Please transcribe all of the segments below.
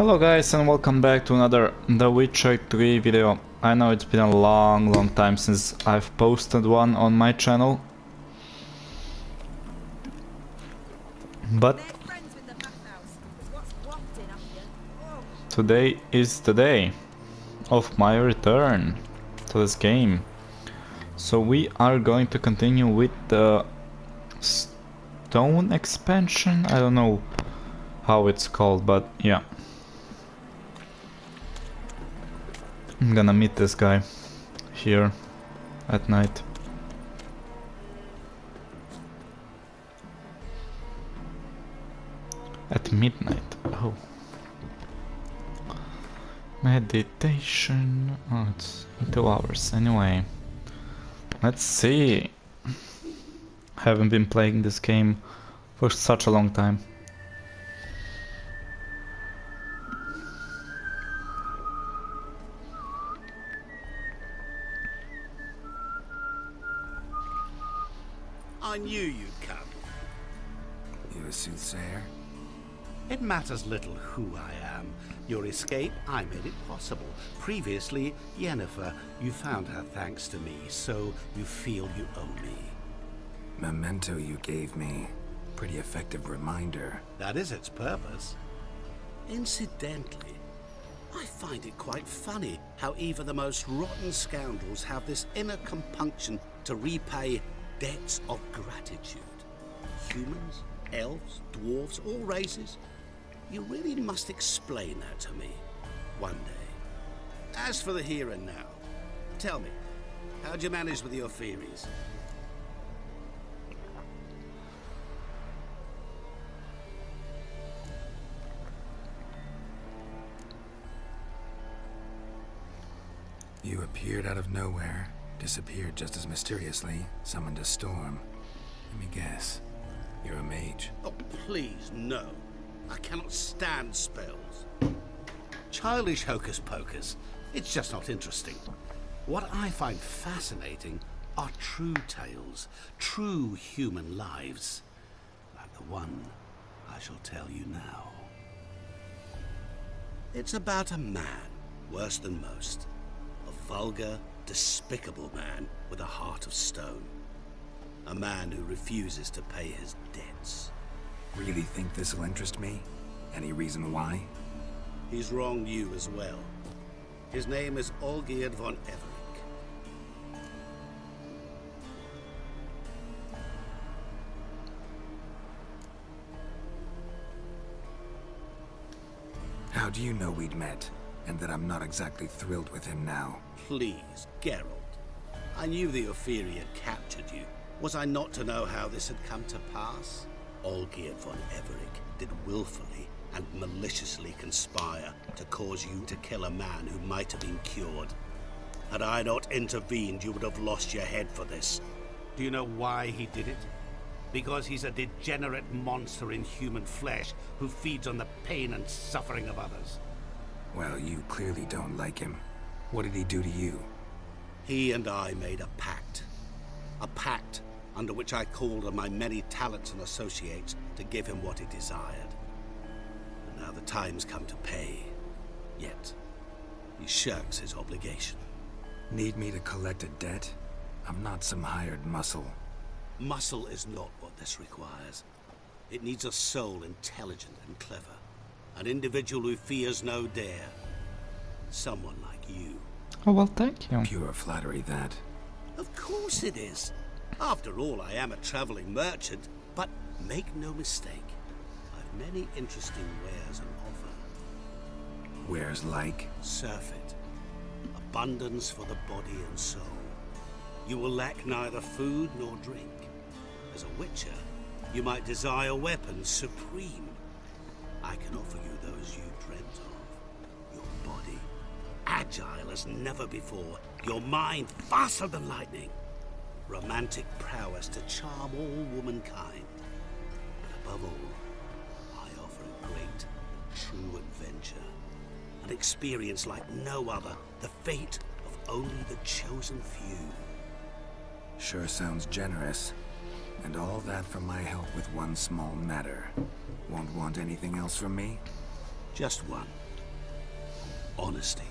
Hello guys and welcome back to another The Witcher 3 video. I know it's been a long time since I've posted one on my channel. But today is the day of my return to this game. So we are going to continue with the stone expansion. I don't know how it's called, but yeah. I'm gonna meet this guy here at night. At midnight. Oh. Meditation. Oh, it's 2 hours. Anyway. Let's see. Haven't been playing this game for such a long time. I knew you'd come. You a soothsayer? It matters little who I am. Your escape, I made it possible. Previously, Yennefer, you found her thanks to me, so you feel you owe me. Memento you gave me. Pretty effective reminder. That is its purpose. Incidentally, I find it quite funny how even the most rotten scoundrels have this inner compunction to repay debts of gratitude. Humans, elves, dwarves, all races. You really must explain that to me one day. As for the here and now, tell me, how'd you manage with your theories? You appeared out of nowhere, disappeared just as mysteriously, summoned a storm. Let me guess. You're a mage. Oh, please, no. I cannot stand spells. Childish hocus pocus. It's just not interesting. What I find fascinating are true tales, true human lives. Like the one I shall tell you now. It's about a man, worse than most. A vulgar, despicable man with a heart of stone. A man who refuses to pay his debts. Really think this'll interest me? Any reason why? He's wronged you as well. His name is Olgierd von Everick. How do you know we'd met, and that I'm not exactly thrilled with him now? Please, Geralt. I knew the Ophiri had captured you. Was I not to know how this had come to pass? Olgierd von Everick did willfully and maliciously conspire to cause you to kill a man who might have been cured. Had I not intervened, you would have lost your head for this. Do you know why he did it? Because he's a degenerate monster in human flesh who feeds on the pain and suffering of others. Well, you clearly don't like him. What did he do to you? He and I made a pact. A pact under which I called on my many talents and associates to give him what he desired. And now the time's come to pay. Yet, he shirks his obligation. Need me to collect a debt? I'm not some hired muscle. Muscle is not what this requires. It needs a soul intelligent and clever. An individual who fears no dare. Someone like you. Oh well, thank you. Pure flattery, that. Of course it is. After all, I am a traveling merchant, but make no mistake, I've many interesting wares on offer. Wares like? Surfeit. Abundance for the body and soul. You will lack neither food nor drink. As a witcher, you might desire weapons supreme. I can offer you those you dreamt of. Your body, agile as never before. Your mind, faster than lightning. Romantic prowess to charm all womankind. But above all, I offer a great, true adventure. An experience like no other. The fate of only the chosen few. Sure sounds generous. And all that for my help with one small matter. Won't want anything else from me? Just one. honesty.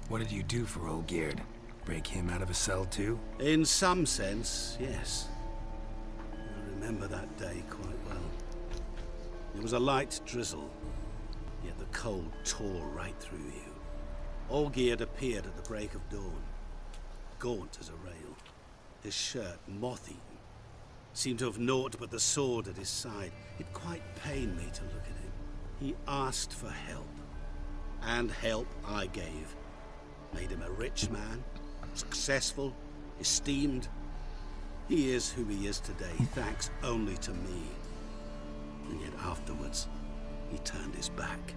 What did you do for old Geard? Break him out of a cell too? In some sense, yes. I remember that day quite well. It was a light drizzle, yet the cold tore right through you. Olgierd appeared at the break of dawn, gaunt as a rail, his shirt moth-eaten. Seemed to have naught but the sword at his side. It quite pained me to look at him. He asked for help, and help I gave. Made him a rich man, successful, esteemed. He is who he is today, thanks only to me. And yet afterwards, he turned his back,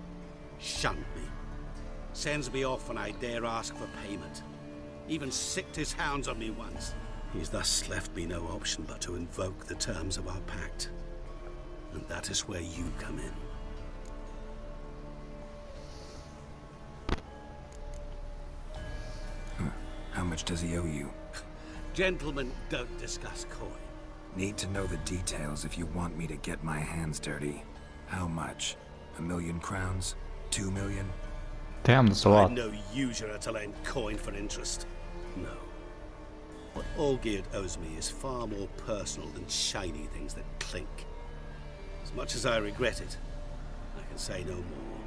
shunned me, sends me off when I dare ask for payment. Even sicked his hounds on me once. He's thus left me no option but to invoke the terms of our pact. And that is where you come in. How much does he owe you? Gentlemen don't discuss coin. Need to know the details if you want me to get my hands dirty. How much? 1,000,000 crowns? 2 million? Damn, that's a lot. I'm no usurer to lend coin for interest. No. What Olgierd owes me is far more personal than shiny things that clink. As much as I regret it, I can say no more.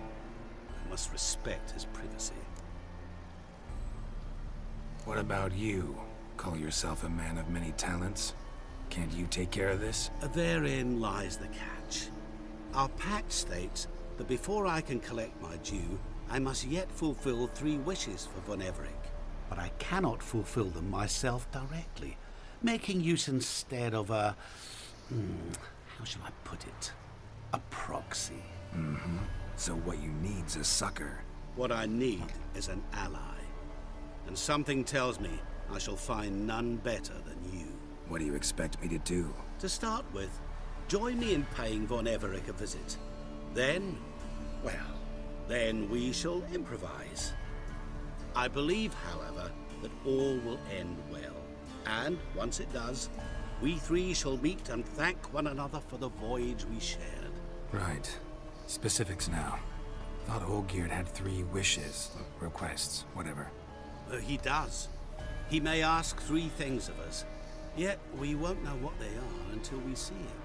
I must respect his privacy. What about you? Call yourself a man of many talents? Can't you take care of this? Therein lies the catch. Our pact states that before I can collect my due, I must yet fulfill 3 wishes for Von Everec. But I cannot fulfill them myself directly, making use instead of a... how shall I put it? A proxy. Mm-hmm. So what you need's a sucker. What I need is an ally. And something tells me I shall find none better than you. What do you expect me to do? To start with, join me in paying Von Everec a visit. Then, well, then we shall improvise. I believe, however, that all will end well. And, once it does, we 3 shall meet and thank one another for the voyage we shared. Right. Specifics now. Thought Olgierd had 3 wishes, requests, whatever. He does. He may ask 3 things of us, yet we won't know what they are until we see him.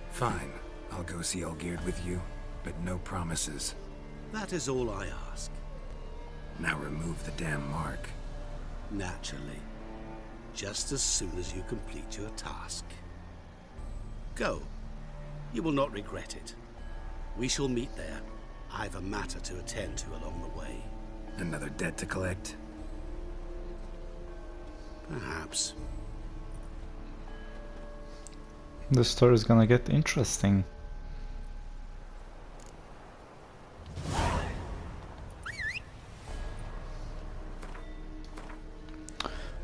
Fine. I'll go see Olgierd with you, but no promises. That is all I ask. Now remove the damn mark. Naturally. Just as soon as you complete your task. Go. You will not regret it. We shall meet there. I've a matter to attend to along the way. Another debt to collect? Perhaps. The story's gonna get interesting.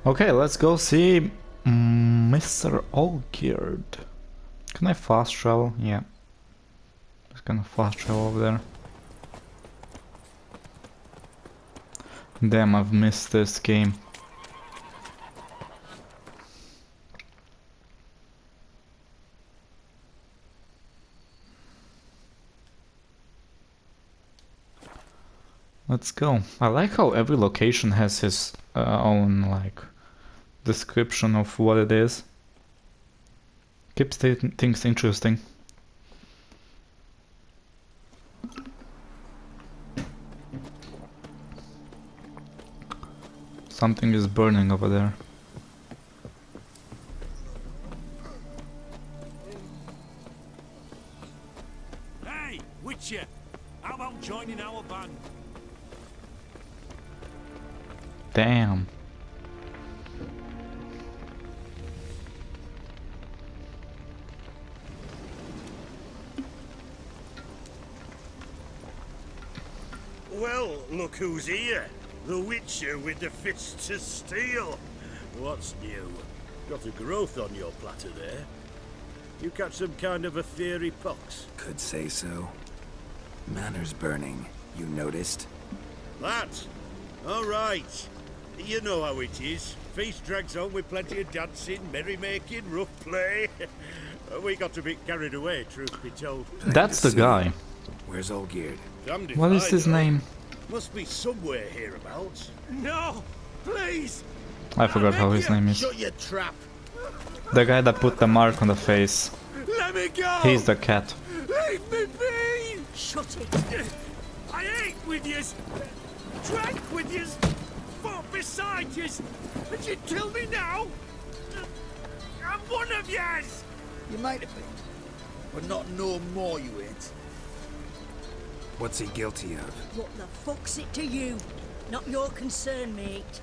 Okay, let's go see Mr. Olgierd. Can I fast travel? Yeah. Just gonna fast travel over there. Damn, I've missed this game. Let's go. I like how every location has his own, like, description of what it is. Keeps things interesting. Something is burning over there. Hey, Witcher! How about joining our band? Damn. Well, look who's here. The Witcher with the fists of steel. What's new? Got a growth on your platter there. You catch some kind of a theory pox? Could say so. Manor's burning. You noticed? That? All right. You know how it is. Feast drags on with plenty of dancing, merrymaking, rough play. We got a bit carried away, truth be told. That's the guy. Where's Olgierd? Damned if What is I his know. name? Must be somewhere hereabouts. No! Please! I forgot how his name is. Shut your trap. The guy that put the mark on the face. Let me go! He's the cat. Leave me be! Shut it. I ate with yous, drank with yous, fought beside yous, and you kill me now? I'm one of yous! You might have been, but not no more you ain't. What's he guilty of? What the fuck's it to you? Not your concern, mate.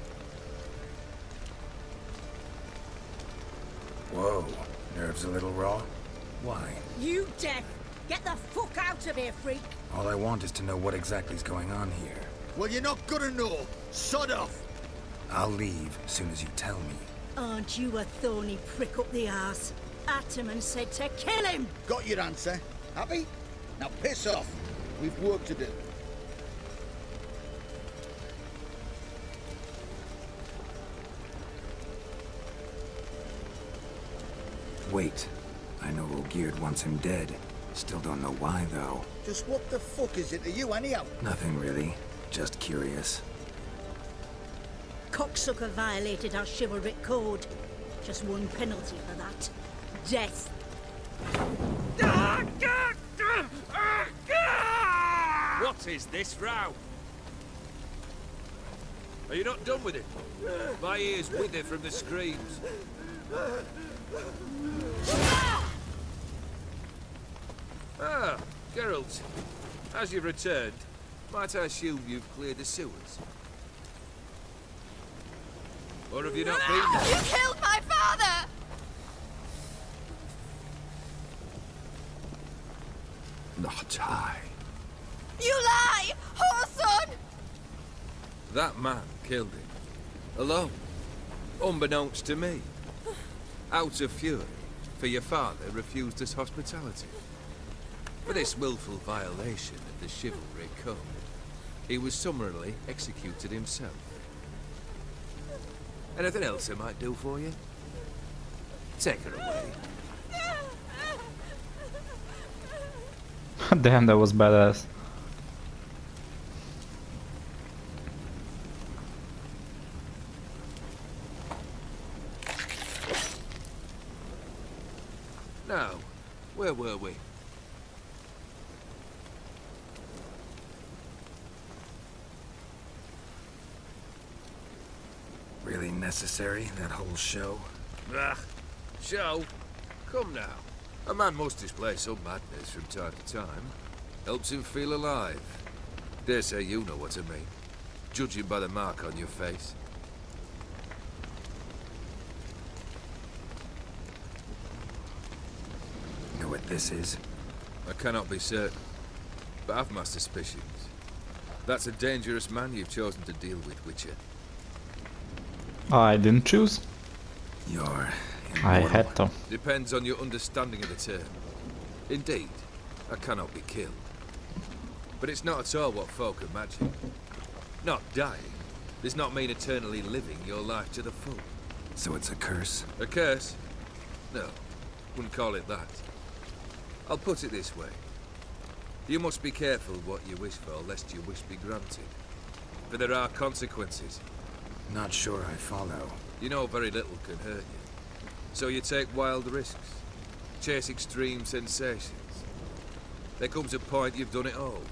Whoa, nerves a little raw? Why? You deaf! Get the fuck out of here, freak! All I want is to know what exactly is going on here. Well, you're not gonna know. Sod off. I'll leave as soon as you tell me. Aren't you a thorny prick up the arse? Ataman said to kill him! Got your answer. Happy? Now piss off. We've work to do. Wait, I know Olgierd wants him dead. Still don't know why, though. Just what the fuck is it to you, anyhow? Nothing really. Just curious. Cocksucker violated our chivalric code. Just one penalty for that. Death. What is this row? Are you not done with it? My ears wither from the screams. Ah, Geralt. As you've returned, might I assume you've cleared the sewers? Or have you not been there? You killed my father! Not I. You lie! Whoreson! That man killed him. Alone. Unbeknownst to me. Out of fury, for your father refused us hospitality. For this willful violation of the chivalry code, he was summarily executed himself. Anything else I might do for you? Take her away. Damn, that was badass. Now, where were we? Really necessary, that whole show? Ah, show? Come now. A man must display some madness from time to time. Helps him feel alive. Dare say you know what I mean. Judging by the mark on your face. You know what this is? I cannot be certain, but I've my suspicions. That's a dangerous man you've chosen to deal with, Witcher. I didn't choose. You're I immortal. had to. Depends on your understanding of the term. Indeed, I cannot be killed. But it's not at all what folk imagine. Not dying does not mean eternally living your life to the full. So it's a curse? A curse? No, wouldn't call it that. I'll put it this way. You must be careful what you wish for, lest your wish be granted. For there are consequences. Not sure I follow. You know very little can hurt you. So you take wild risks. Chase extreme sensations. There comes a point you've done it all.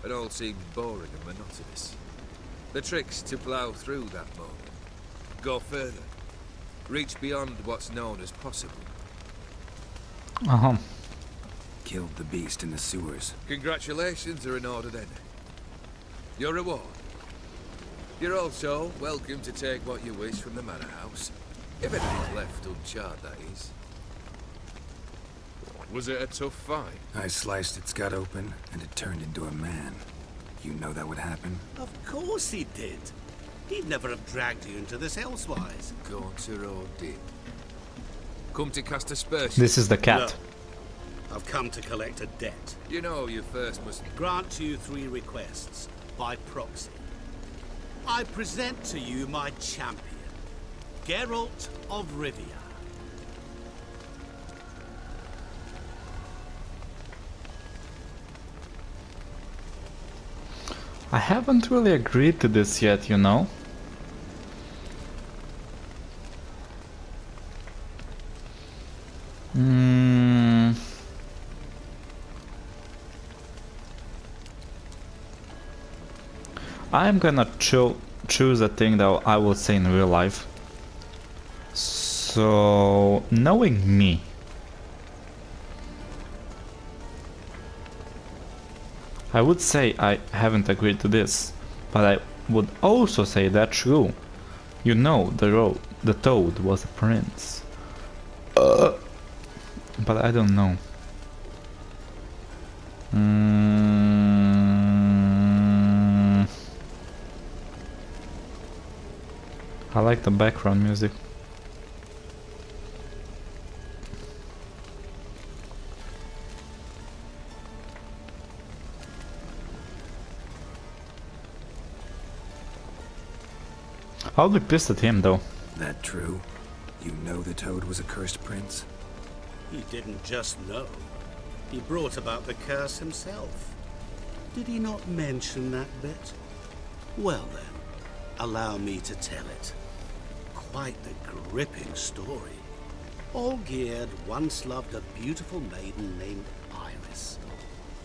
It all seems boring and monotonous. The trick's to plough through that moment. Go further. Reach beyond what's known as possible. Uh-huh. Killed the beast in the sewers. Congratulations are in order then. Your reward. You're also welcome to take what you wish from the manor house. If anything's left uncharred, that is. Was it a tough fight? I sliced its gut open, and it turned into a man. You know that would happen? Of course he did. He'd never have dragged you into this elsewise. Gaunter or did. Come to cast aspersions. This is the cat. I've come to collect a debt. You know you first must... Grant you 3 requests, by proxy. I present to you my champion, Geralt of Rivia. I haven't really agreed to this yet, you know. I'm gonna choose a thing that I would say in real life. So, knowing me, I would say I haven't agreed to this, but I would also say that's true. You know, the toad was a prince. But I don't know. I like the background music. I'll be pissed at him though. That true? You know the toad was a cursed prince? He didn't just know. He brought about the curse himself. Did he not mention that bit? Well then, allow me to tell it. Quite the gripping story. Olgierd once loved a beautiful maiden named Iris.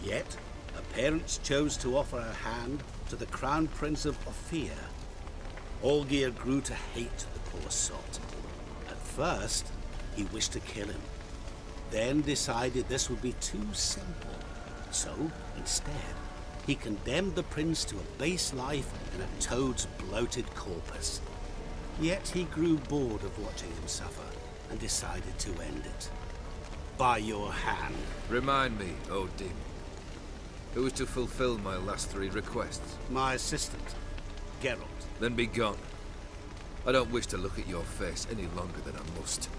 Yet, her parents chose to offer her hand to the Crown Prince of Ophir. Olgierd grew to hate the poor sot. At first, he wished to kill him. Then decided this would be too simple. So, instead, he condemned the prince to a base life in a toad's bloated corpus. Yet he grew bored of watching him suffer and decided to end it. By your hand. Remind me, Odin. Who was to fulfill my last 3 requests? My assistant, Geralt. Then be gone. I don't wish to look at your face any longer than I must.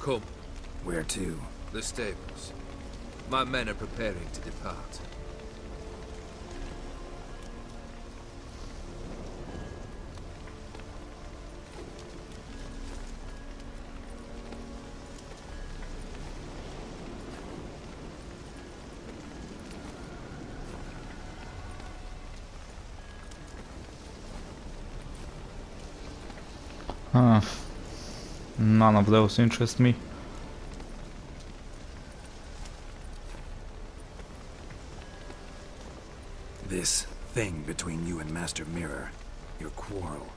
Come. Where to? The stables. My men are preparing to depart. None of those interest me. This thing between you and Master Mirror, your quarrel.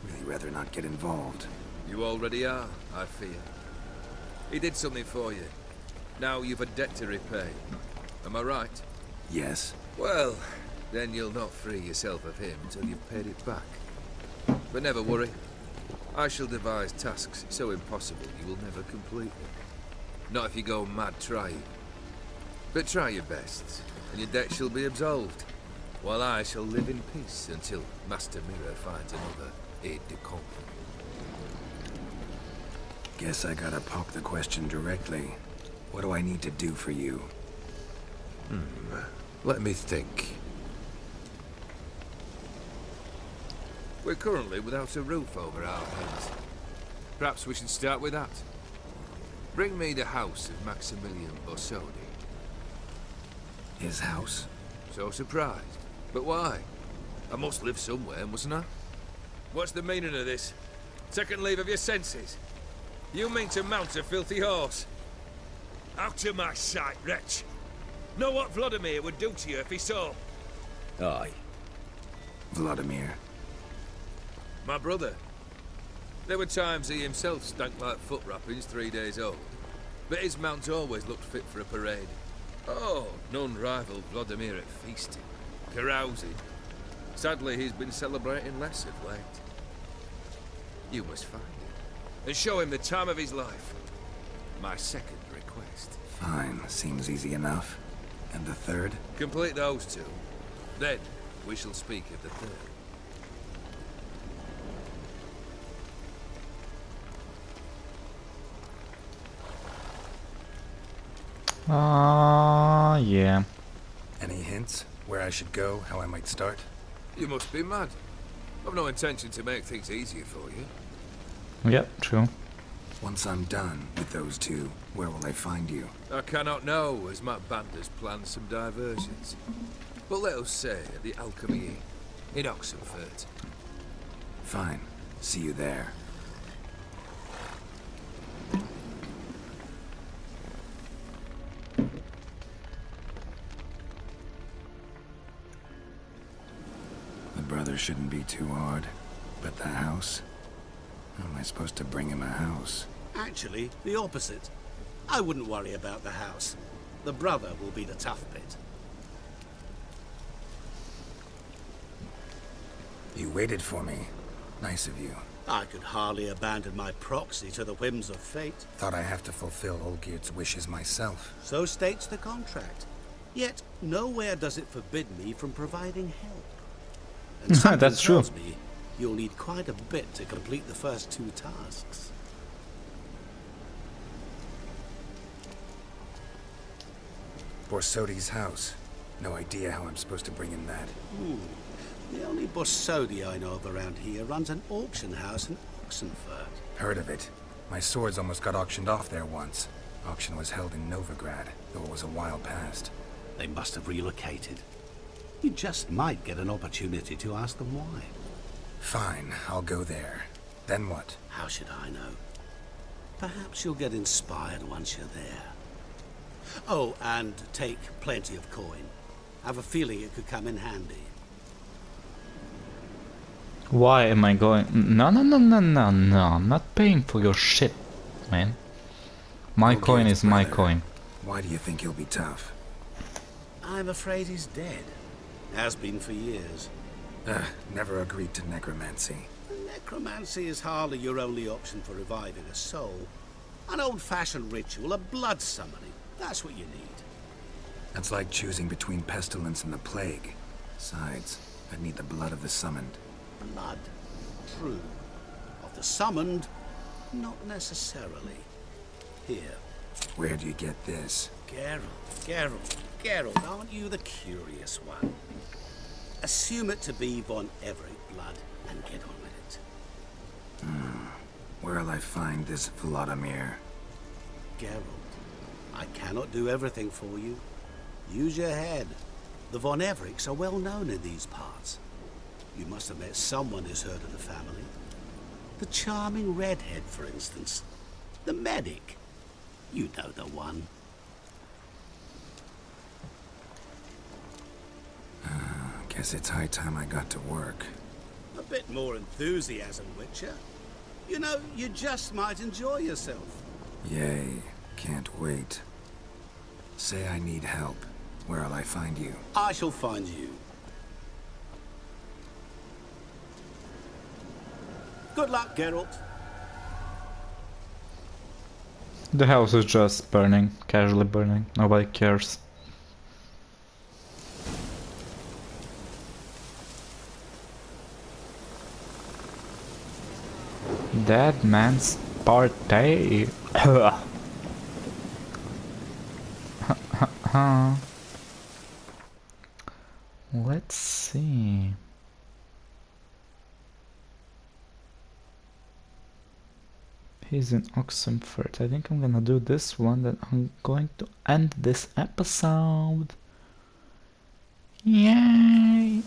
Really rather not get involved. You already are, I fear. He did something for you. Now you've a debt to repay. Am I right? Yes. Well, then you'll not free yourself of him until you've paid it back. But never worry. I shall devise tasks so impossible you will never complete them. Not if you go mad trying. But try your best, and your debt shall be absolved, while I shall live in peace until Master Mirror finds another aide-de-camp. Guess I gotta poke the question directly. What do I need to do for you? Let me think. We're currently without a roof over our heads. Perhaps we should start with that. Bring me the house of Maximilian Borsodi. His house? So surprised. But why? I must live somewhere, mustn't I? What's the meaning of this? Second leave of your senses? You mean to mount a filthy horse? Out of my sight, wretch! Know what Vladimir would do to you if he saw? Aye. Vladimir. My brother. There were times he himself stank like foot wrappings 3 days old. But his mount always looked fit for a parade. Oh, none rivaled Vladimir at feasting, carousing. Sadly, he's been celebrating less of late. You must find him, and show him the time of his life. My second request. Fine, seems easy enough. And the third? Complete those two. Then, we shall speak of the third. Yeah. Any hints? Where I should go? How I might start? You must be mad. I've no intention to make things easier for you. Yep, true. Once I'm done with those two, where will I find you? I cannot know, as Matt Bander's planned some diversions. But let us say at the Alchemy Inn, in Oxenfurt. Fine. See you there. The brother shouldn't be too hard. But the house? How am I supposed to bring him a house? Actually, the opposite. I wouldn't worry about the house. The brother will be the tough bit. You waited for me. Nice of you. I could hardly abandon my proxy to the whims of fate. Thought I have to fulfill Olgierd's wishes myself. So states the contract. Yet, nowhere does it forbid me from providing help. And something That's true. tells me you'll need quite a bit to complete the first two tasks. Borsodi's house. No idea how I'm supposed to bring in that. The only Borsodi I know of around here runs an auction house in Oxenfurt. Heard of it. My swords almost got auctioned off there once. Auction was held in Novigrad, though it was a while past. They must have relocated. You just might get an opportunity to ask them why. Fine, I'll go there. Then what? How should I know? Perhaps you'll get inspired once you're there. Oh, and take plenty of coin. Have a feeling it could come in handy. Why am I going? No, I'm not paying for your shit, man. My coin is my coin. Why do you think he'll be tough? I'm afraid he's dead. Has been for years. Never agreed to necromancy. Necromancy is hardly your only option for reviving a soul. An old-fashioned ritual, a blood summoning. That's what you need. That's like choosing between pestilence and the plague. Besides, I'd need the blood of the summoned. Blood. True. Of the summoned, not necessarily. Here. Where do you get this? Geralt, aren't you the curious one? Assume it to be von Everett blood and get on with it. Where'll I find this Vladimir? Geralt, I cannot do everything for you. Use your head. The von Evericks are well known in these parts. You must have met someone who's heard of the family. The charming redhead, for instance. The medic. You know the one. Guess it's high time I got to work. A bit more enthusiasm, Witcher. You know, you just might enjoy yourself. Yay, can't wait. Say I need help. Where'll I find you? I shall find you. Good luck, Geralt. The house is just burning, casually burning. Nobody cares. Dead man's party. Let's see. He's in Oxenfurt. I think I'm gonna do this one, then I'm going to end this episode. Yay!